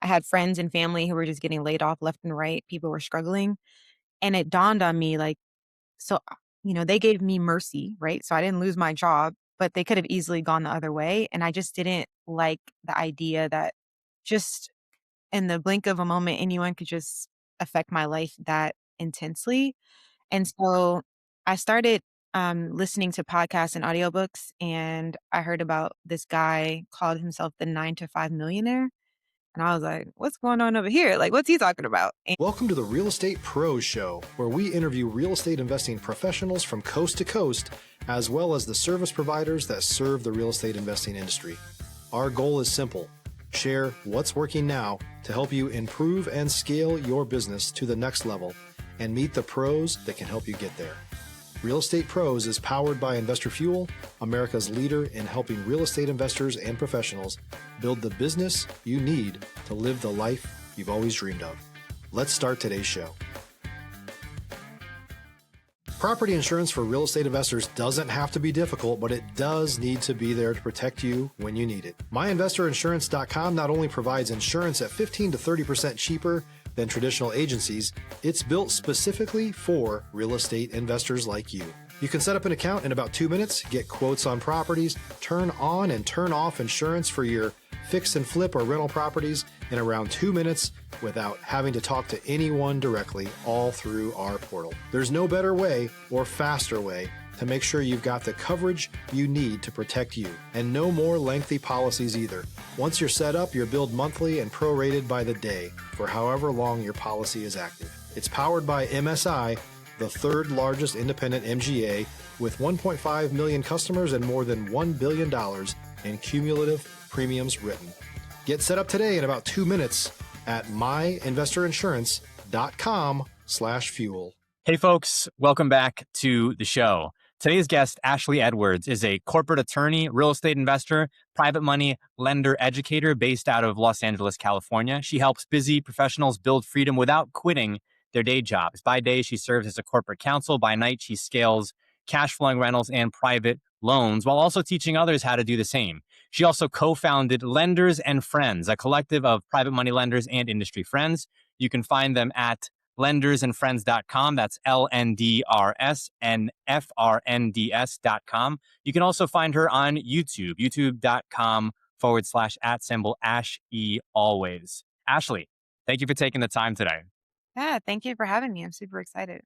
I had friends and family who were just getting laid off left and right. People were struggling. And it dawned on me like, so, they gave me mercy, right? So I didn't lose my job, but they could have easily gone the other way. And I just didn't like the idea that just in the blink of a moment, anyone could just affect my life that intensely. And so I started listening to podcasts and audiobooks, and I heard about this guy called himself the 9 to 5 millionaire. And I was like, what's going on over here? Like, what's he talking about? Welcome to the Real Estate Pros Show, where we interview real estate investing professionals from coast to coast, as well as the service providers that serve the real estate investing industry. Our goal is simple: share what's working now to help you improve and scale your business to the next level and meet the pros that can help you get there. Real Estate Pros is powered by Investor Fuel, America's leader in helping real estate investors and professionals build the business you need to live the life you've always dreamed of. Let's start today's show. Property insurance for real estate investors doesn't have to be difficult, but it does need to be there to protect you when you need it. MyInvestorInsurance.com not only provides insurance at 15 to 30% cheaper than traditional agencies, it's built specifically for real estate investors like you. You can set up an account in about 2 minutes, get quotes on properties, turn on and turn off insurance for your fix and flip or rental properties in around 2 minutes without having to talk to anyone directly, all through our portal. There's no better way or faster way to make sure you've got the coverage you need to protect you, and no more lengthy policies either. Once you're set up, you're billed monthly and prorated by the day for however long your policy is active. It's powered by MSI, the third largest independent MGA, with 1.5 million customers and more than $1 billion in cumulative premiums written. Get set up today in about 2 minutes at myinvestorinsurance.com/fuel. Hey folks, welcome back to the show. Today's guest, Ashlee Edwards, is a corporate attorney, real estate investor, private money lender educator based out of Los Angeles, California. She helps busy professionals build freedom without quitting their day jobs. By day, she serves as a corporate counsel. By night, she scales cash flowing rentals and private loans while also teaching others how to do the same. She also co-founded Lenders and Friends, a collective of private money lenders and industry friends. You can find them at lendersandfriends.com. That's LNDRSNFRNDS.com. You can also find her on YouTube, youtube.com/@Ash-E-Always. Ashlee, thank you for taking the time today. Yeah, thank you for having me. I'm super excited.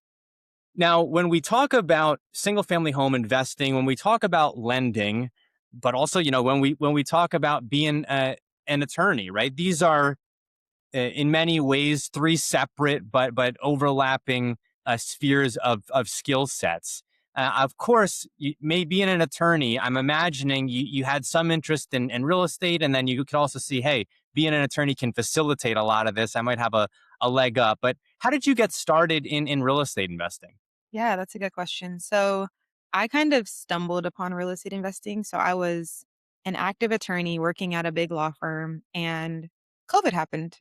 Now, when we talk about single family home investing, when we talk about lending, but also, when we talk about being an attorney, right? These are in many ways three separate but overlapping spheres of skill sets. Of course, being an attorney, I'm imagining you had some interest in real estate, and then you could also see, hey, being an attorney can facilitate a lot of this. I might have a leg up. But how did you get started in real estate investing? Yeah, that's a good question. So I kind of stumbled upon real estate investing. So I was an active attorney working at a big law firm, and COVID happened.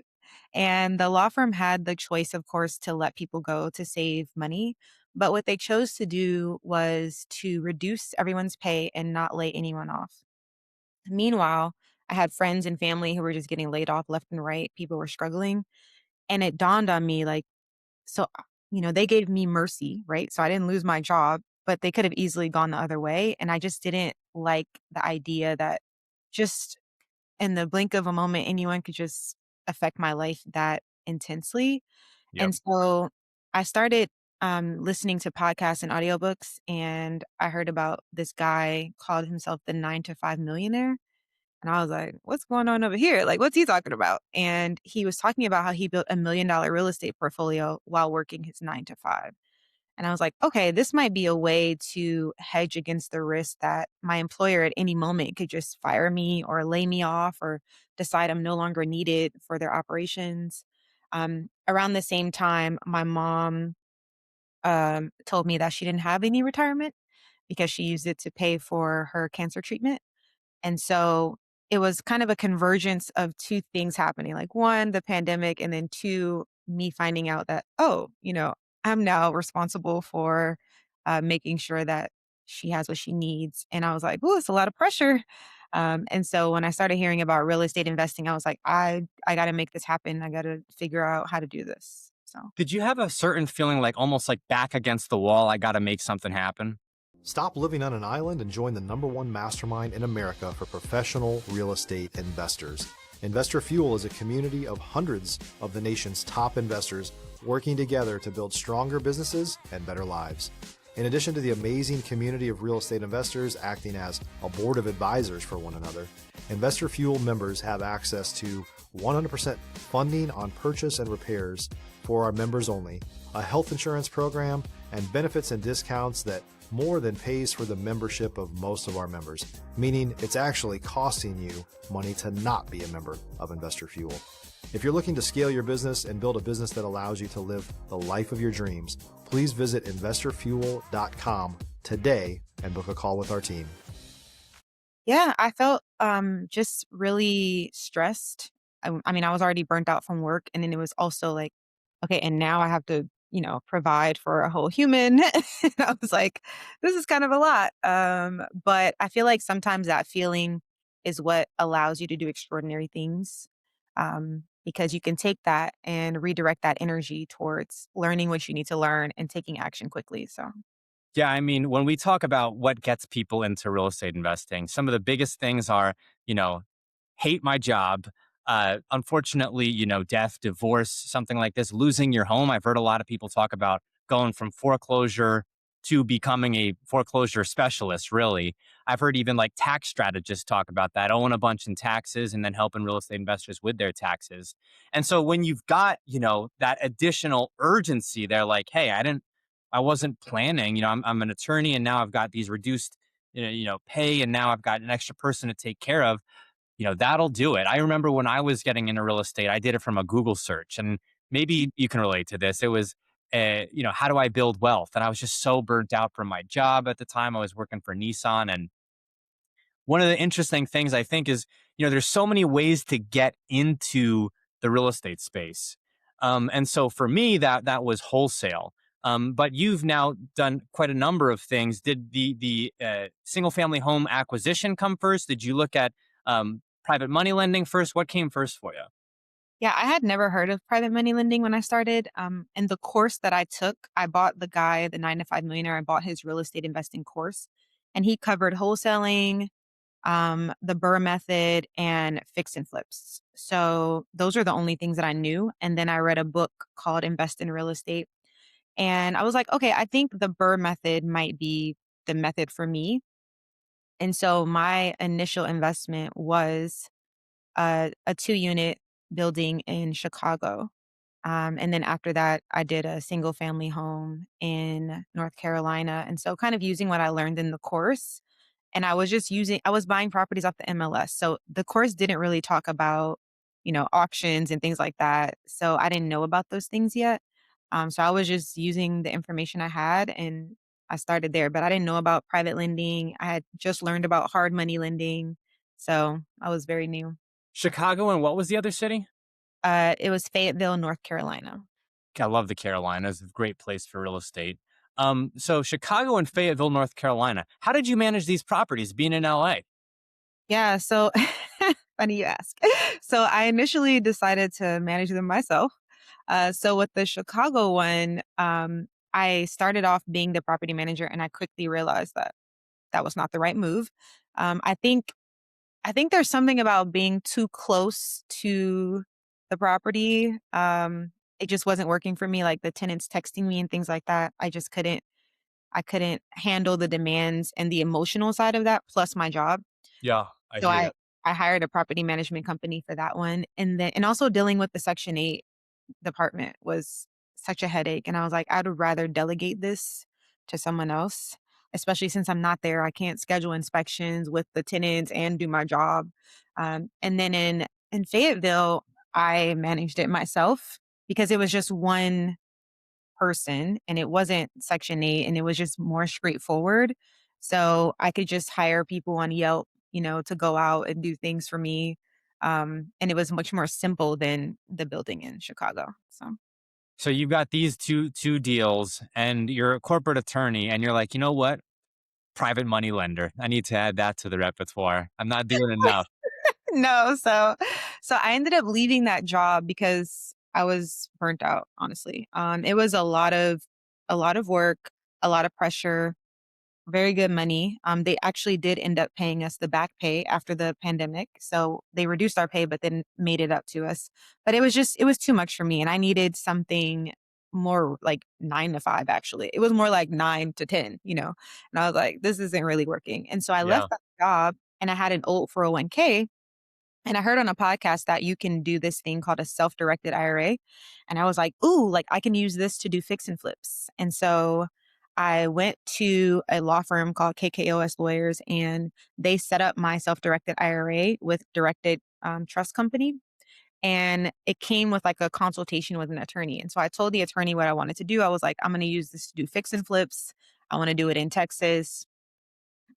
And the law firm had the choice, of course, to let people go to save money. But what they chose to do was to reduce everyone's pay and not lay anyone off. Meanwhile, I had friends and family who were just getting laid off left and right. People were struggling. And it dawned on me like, so, they gave me mercy, right? So I didn't lose my job, but they could have easily gone the other way. And I just didn't like the idea that just in the blink of a moment, anyone could just affect my life that intensely. Yep. And so I started listening to podcasts and audiobooks, and I heard about this guy called himself the 9 to 5 millionaire. And I was like, what's going on over here? Like, what's he talking about? And he was talking about how he built $1 million real estate portfolio while working his 9 to 5. And I was like, okay, this might be a way to hedge against the risk that my employer at any moment could just fire me or lay me off or decide I'm no longer needed for their operations. Around the same time, my mom told me that she didn't have any retirement because she used it to pay for her cancer treatment. And so it was kind of a convergence of two things happening. Like one, the pandemic, and then two, me finding out that, oh, I'm now responsible for making sure that she has what she needs. And I was like, oh, it's a lot of pressure. And so when I started hearing about real estate investing, I was like, I got to make this happen. I got to figure out how to do this. So Did you have a certain feeling like almost like back against the wall? I got to make something happen. Stop living on an island and join the #1 mastermind in America for professional real estate investors. Investor Fuel is a community of hundreds of the nation's top investors working together to build stronger businesses and better lives. In addition to the amazing community of real estate investors acting as a board of advisors for one another, Investor Fuel members have access to 100% funding on purchase and repairs for our members only, a health insurance program, and benefits and discounts that more than pays for the membership of most of our members, meaning it's actually costing you money to not be a member of Investor Fuel. If you're looking to scale your business and build a business that allows you to live the life of your dreams, please visit investorfuel.com today and book a call with our team. yeah, I felt just really stressed. I mean, I was already burnt out from work, and then it was also like, okay, and now I have to, provide for a whole human. And I was like, this is kind of a lot. But I feel like sometimes that feeling is what allows you to do extraordinary things. Because you can take that and redirect that energy towards learning what you need to learn and taking action quickly. So Yeah, I mean, when we talk about what gets people into real estate investing, some of the biggest things are, you know, hate my job. Unfortunately, death, divorce, something like this, losing your home. I've heard a lot of people talk about going from foreclosure to becoming a foreclosure specialist, really. I've heard even like tax strategists talk about that, owing a bunch in taxes and then helping real estate investors with their taxes. And so when you've got, that additional urgency, they're like, hey, I wasn't planning, I'm an attorney and now I've got these reduced, pay and now I've got an extra person to take care of, that'll do it. I remember when I was getting into real estate, I did it from a Google search, and maybe you can relate to this. It was, how do I build wealth? And I was just so burnt out from my job at the time. I was working for Nissan, and one of the interesting things I think is, there's so many ways to get into the real estate space. And so for me, that was wholesale. But you've now done quite a number of things. Did the single family home acquisition come first? Did you look at private money lending first? What came first for you? yeah, I had never heard of private money lending when I started. And the course that I took, I bought the guy, the 9 to 5 millionaire, I bought his real estate investing course, and he covered wholesaling, the Burr method, and fix and flips. So those are the only things that I knew. And then I read a book called Invest in Real Estate. And I was like, okay, I think the Burr method might be the method for me. And so my initial investment was a 2 unit building in Chicago. And then after that, I did a single family home in North Carolina. And so kind of using what I learned in the course. And I was buying properties off the MLS. So the course didn't really talk about, auctions and things like that. So I didn't know about those things yet. So I was just using the information I had, and I started there, but I didn't know about private lending. I had just learned about hard money lending. So I was very new. Chicago, and what was the other city? It was Fayetteville, North Carolina. I love the Carolinas. It's a great place for real estate. So Chicago and Fayetteville, North Carolina. How did you manage these properties being in LA? Yeah, so funny you ask. So I initially decided to manage them myself. So with the Chicago one, I started off being the property manager, and I quickly realized that that was not the right move. Um, I think I think there's something about being too close to the property. It just wasn't working for me. Like the tenants texting me and things like that. I couldn't handle the demands and the emotional side of that plus my job. Yeah, I So hear I you. I hired a property management company for that one. And also dealing with the Section 8 department was such a headache. And I was like, I'd rather delegate this to someone else, especially since I'm not there. I can't schedule inspections with the tenants and do my job. And then in Fayetteville, I managed it myself because it was just one person and it wasn't Section 8 and it was just more straightforward. So I could just hire people on Yelp, to go out and do things for me. And it was much more simple than the building in Chicago. So So you've got these two deals, and you're a corporate attorney, and you're like, you know what? private money lender. I need to add that to the repertoire. I'm not doing enough. No, so I ended up leaving that job because I was burnt out, honestly. It was a lot of work, a lot of pressure, very good money. They actually did end up paying us the back pay after the pandemic. So they reduced our pay, but then made it up to us. But it was too much for me. And I needed something more like 9 to 5, actually. It was more like 9 to 10, you know? And I was like, this isn't really working. And so I Yeah. left that job and I had an old 401k. And I heard on a podcast that you can do this thing called a self-directed IRA. And I was like, ooh, like I can use this to do fix and flips. And so I went to a law firm called KKOS Lawyers and they set up my self-directed IRA with directed trust company. And it came with like a consultation with an attorney. And so I told the attorney what I wanted to do. I was like, I'm going to use this to do fix and flips. I want to do it in Texas.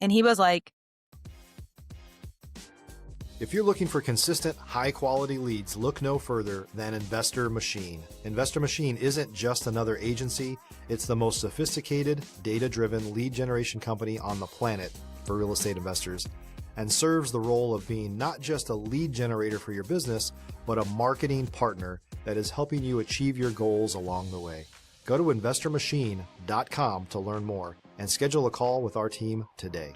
And he was like, If you're looking for consistent, high-quality leads, look no further than Investor Machine. Investor Machine isn't just another agency, it's the most sophisticated, data-driven lead generation company on the planet for real estate investors, and serves the role of being not just a lead generator for your business, but a marketing partner that is helping you achieve your goals along the way. Go to investormachine.com to learn more and schedule a call with our team today.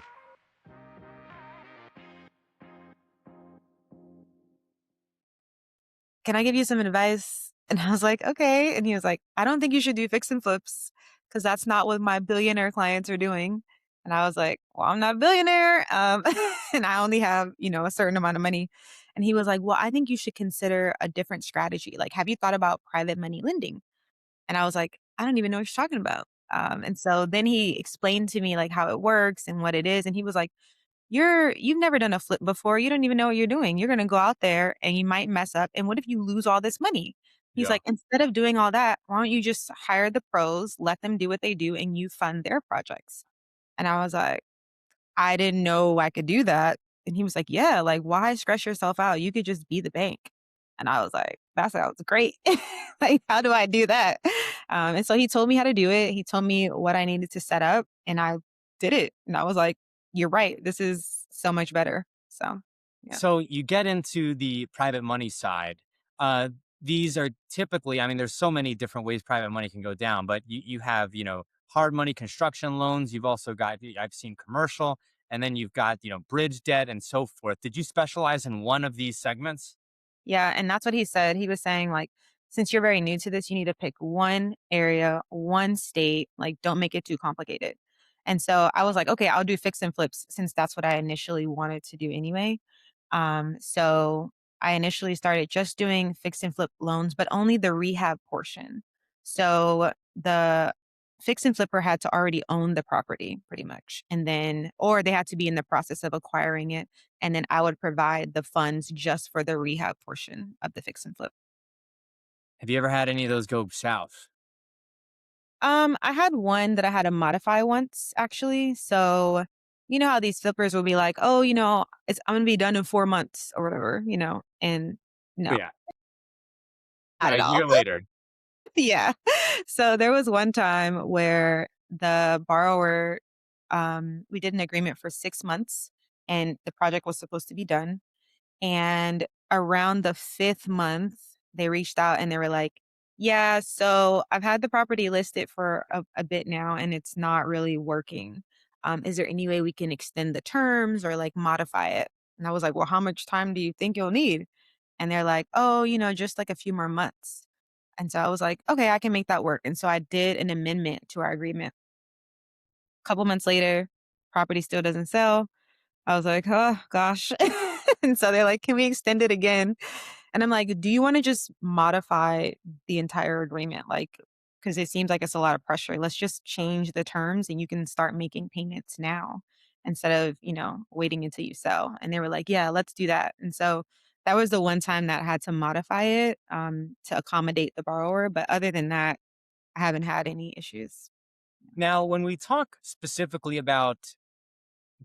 can I give you some advice? And I was like, okay. And he was like, I don't think you should do fix and flips because that's not what my billionaire clients are doing. And I was like, well, I'm not a billionaire. And I only have, a certain amount of money. And he was like, well, I think you should consider a different strategy. Like, have you thought about private money lending? And I was like, I don't even know what you're talking about. And so then he explained to me like how it works and what it is. And he was like, you've never done a flip before. You don't even know what you're doing. You're gonna go out there and you might mess up. And what if you lose all this money? He's Yeah. like, instead of doing all that, why don't you just hire the pros, let them do what they do, and you fund their projects? And I was like, I didn't know I could do that. And he was like, yeah, like why stress yourself out? You could just be the bank. And I was like, that sounds great. Like, how do I do that? And so he told me how to do it. He told me what I needed to set up, and I did it. And I was like, you're right. This is so much better. So, yeah. So you get into the private money side. Uh, these are typically, I mean, there's so many different ways private money can go down, but you have, hard money construction loans. You've also got, I've seen commercial, and then you've got, bridge debt and so forth. Did you specialize in one of these segments? Yeah, and that's what he said. He was saying, like, since you're very new to this, you need to pick one area, one state, like, don't make it too complicated. And so I was like, okay, I'll do fix and flips since that's what I initially wanted to do anyway. So I initially started just doing fix and flip loans, but only the rehab portion. So the fix and flipper had to already own the property pretty much. And then, or they had to be in the process of acquiring it. And then I would provide the funds just for the rehab portion of the fix and flip. Have you ever had any of those go south? I had one that I had to modify once actually. So, you know how these flippers will be like, oh, I'm gonna be done in 4 months or whatever, and no, Yeah. not A at all. year later. Yeah. So there was one time where the borrower, we did an agreement for 6 months and the project was supposed to be done. And around the fifth month, they reached out and they were like, yeah, so I've had the property listed for a bit now and it's not really working. Is there any way we can extend the terms or like modify it? And I was like, well, how much time do you think you'll need? And they're like, oh, just like a few more months. And so I was like, okay, I can make that work. And so I did an amendment to our agreement. A couple months later, property still doesn't sell. I was like, oh gosh. And so they're like, can we extend it again? And I'm like, do you want to just modify the entire agreement? Like, because it seems like it's a lot of pressure. Let's just change the terms and you can start making payments now instead of, waiting until you sell. And they were like, yeah, let's do that. And so that was the one time that I had to modify it to accommodate the borrower. But other than that, I haven't had any issues. Now, when we talk specifically about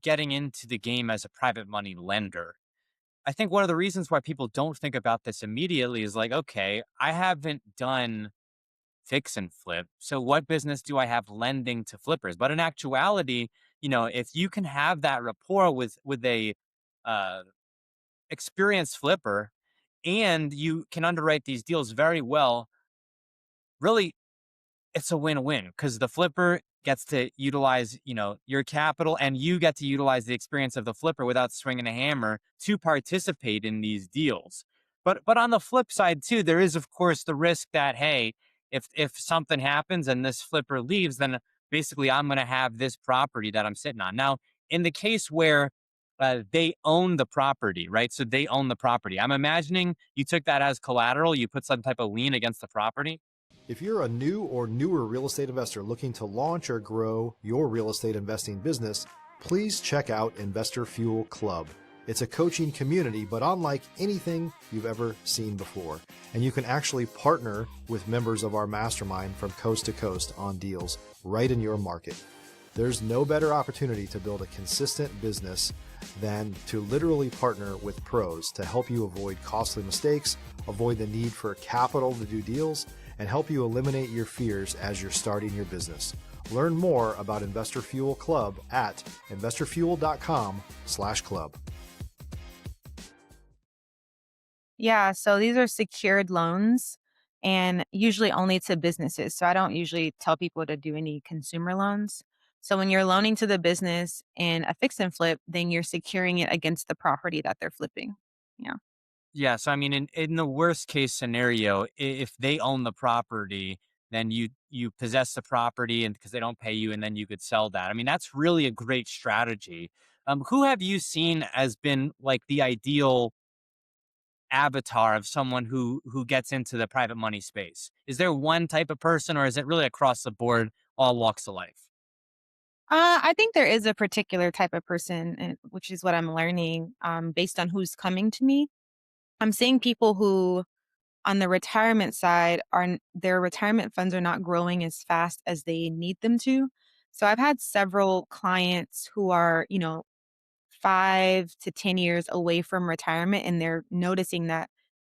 getting into the game as a private money lender, I think one of the reasons why people don't think about this immediately is like, okay, I haven't done fix and flip. So what business do I have lending to flippers? But in actuality, if you can have that rapport with a uh, experienced flipper, and you can underwrite these deals very well, really it's a win-win because the flipper gets to utilize, your capital, and you get to utilize the experience of the flipper without swinging a hammer to participate in these deals. But on the flip side too, there is of course the risk that, hey, if something happens and this flipper leaves, then basically I'm going to have this property that I'm sitting on. Now, in the case where they own the property, right? So they own the property. I'm imagining you took that as collateral. You put some type of lien against the property. If you're a new or newer real estate investor looking to launch or grow your real estate investing business, please check out Investor Fuel Club. It's a coaching community, but unlike anything you've ever seen before. And you can actually partner with members of our mastermind from coast to coast on deals right in your market. There's no better opportunity to build a consistent business than to literally partner with pros to help you avoid costly mistakes, avoid the need for capital to do deals, and help you eliminate your fears as you're starting your business. Learn more about Investor Fuel Club at investorfuel.com/club. Yeah, so these are secured loans and usually only to businesses. So I don't usually tell people to do any consumer loans. So when you're loaning to the business in a fix and flip, then you're securing it against the property that they're flipping. Yeah. Yeah, so I mean, in the worst case scenario, if they own the property, then you possess the property, and because they don't pay you, and then you could sell that. I mean, that's really a great strategy. Who have you seen as been like the ideal avatar of someone who gets into the private money space? Is there one type of person, or is it really across the board, all walks of life? I think there is a particular type of person, which is what I'm learning based on who's coming to me. I'm seeing people who on the retirement side their retirement funds are not growing as fast as they need them to. So I've had several clients who are, 5 to 10 years away from retirement and they're noticing that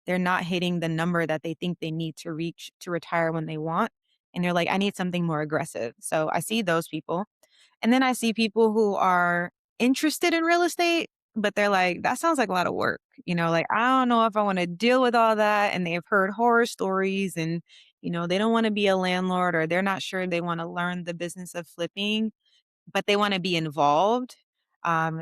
they're not hitting the number that they think they need to reach to retire when they want. And they're like, I need something more aggressive. So I see those people. And then I see people who are interested in real estate, but they're like, that sounds like a lot of work. Like, I don't know if I want to deal with all that. And they've heard horror stories and, they don't want to be a landlord or they're not sure they want to learn the business of flipping, but they want to be involved.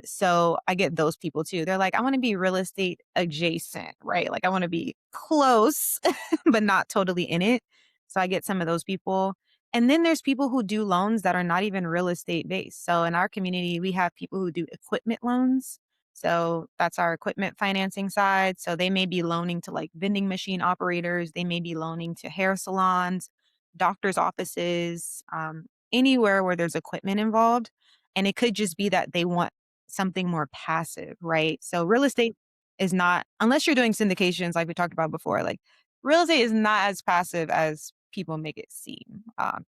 So I get those people too. They're like, I want to be real estate adjacent, right? Like I want to be close, but not totally in it. So I get some of those people. And then there's people who do loans that are not even real estate based. So in our community, we have people who do equipment loans. So that's our equipment financing side. So they may be loaning to like vending machine operators. They may be loaning to hair salons, doctor's offices, anywhere where there's equipment involved. And it could just be that they want something more passive, right? So real estate is not, unless you're doing syndications like we talked about before, like real estate is not as passive as people make it seem,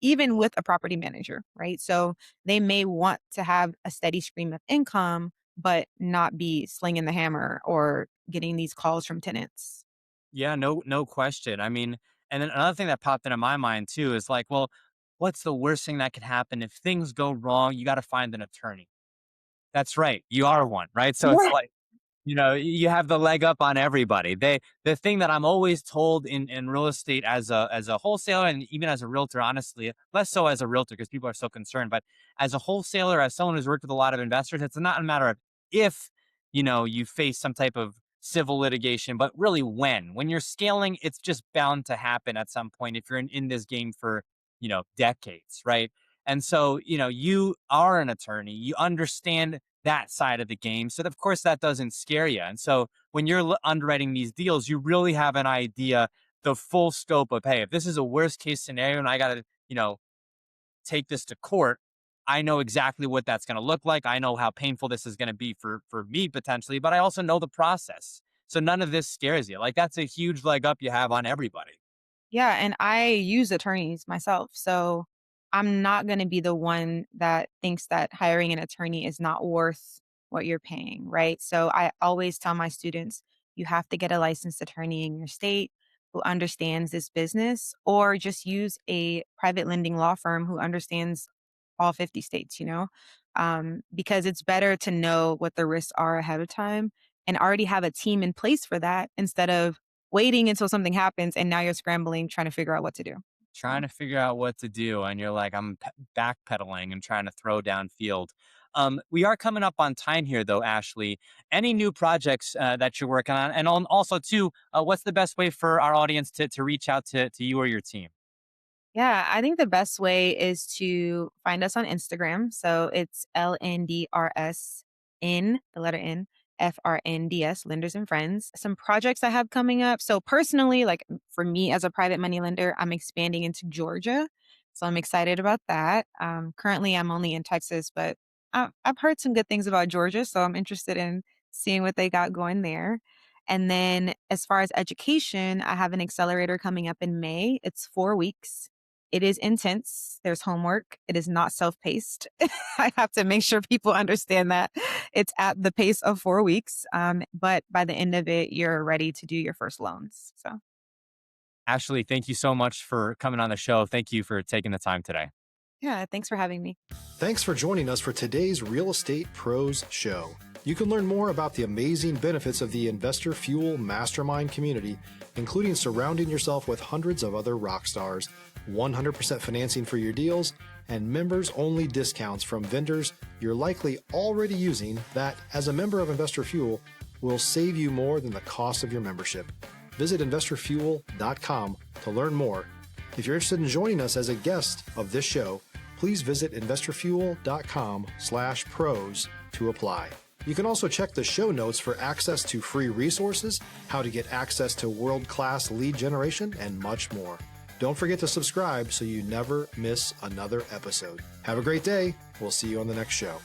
even with a property manager, right? So they may want to have a steady stream of income, but not be slinging the hammer or getting these calls from tenants. Yeah, no question. I mean, and then another thing that popped into my mind too is like, well, what's the worst thing that could happen if things go wrong? You got to find an attorney. That's right. You are one, right? So it's Yeah. like, you have the leg up on everybody. The thing that I'm always told in real estate as a wholesaler and even as a realtor, honestly, less so as a realtor because people are so concerned, but as a wholesaler, as someone who's worked with a lot of investors, it's not a matter of if, you face some type of civil litigation, but really when. When you're scaling, it's just bound to happen at some point if you're in this game for, decades, right? And so, you are an attorney, you understand that side of the game. So of course that doesn't scare you. And so when you're underwriting these deals, you really have an idea, the full scope of, hey, if this is a worst case scenario and I got to, take this to court, I know exactly what that's going to look like. I know how painful this is going to be for me potentially, but I also know the process. So none of this scares you. Like that's a huge leg up you have on everybody. Yeah, and I use attorneys myself, so I'm not gonna be the one that thinks that hiring an attorney is not worth what you're paying, right? So I always tell my students, you have to get a licensed attorney in your state who understands this business, or just use a private lending law firm who understands all 50 states, because it's better to know what the risks are ahead of time and already have a team in place for that instead of waiting until something happens and now you're scrambling trying to figure out what to do. Trying to figure out what to do, and you're like, I'm backpedaling and trying to throw downfield. We are coming up on time here, though, Ashlee. Any new projects that you're working on, and also too, what's the best way for our audience to reach out to you or your team? Yeah, I think the best way is to find us on Instagram. So it's LNDRS in the letter N, FRNDS, Lenders and Friends. Some projects I have coming up. So personally, like for me as a private money lender, I'm expanding into Georgia. So I'm excited about that. Currently, I'm only in Texas, but I've heard some good things about Georgia. So I'm interested in seeing what they got going there. And then as far as education, I have an accelerator coming up in May. It's 4 weeks. It is intense. There's homework. It is not self-paced. I have to make sure people understand that it's at the pace of 4 weeks. But by the end of it, you're ready to do your first loans. So, Ashlee, thank you so much for coming on the show. Thank you for taking the time today. yeah, thanks for having me. Thanks for joining us for today's Real Estate Pros Show. You can learn more about the amazing benefits of the Investor Fuel Mastermind community, including surrounding yourself with hundreds of other rock stars, 100% financing for your deals, and members-only discounts from vendors you're likely already using that, as a member of Investor Fuel, will save you more than the cost of your membership. Visit investorfuel.com to learn more. If you're interested in joining us as a guest of this show, please visit investorfuel.com/pros to apply. You can also check the show notes for access to free resources, how to get access to world-class lead generation, and much more. Don't forget to subscribe so you never miss another episode. Have a great day. We'll see you on the next show.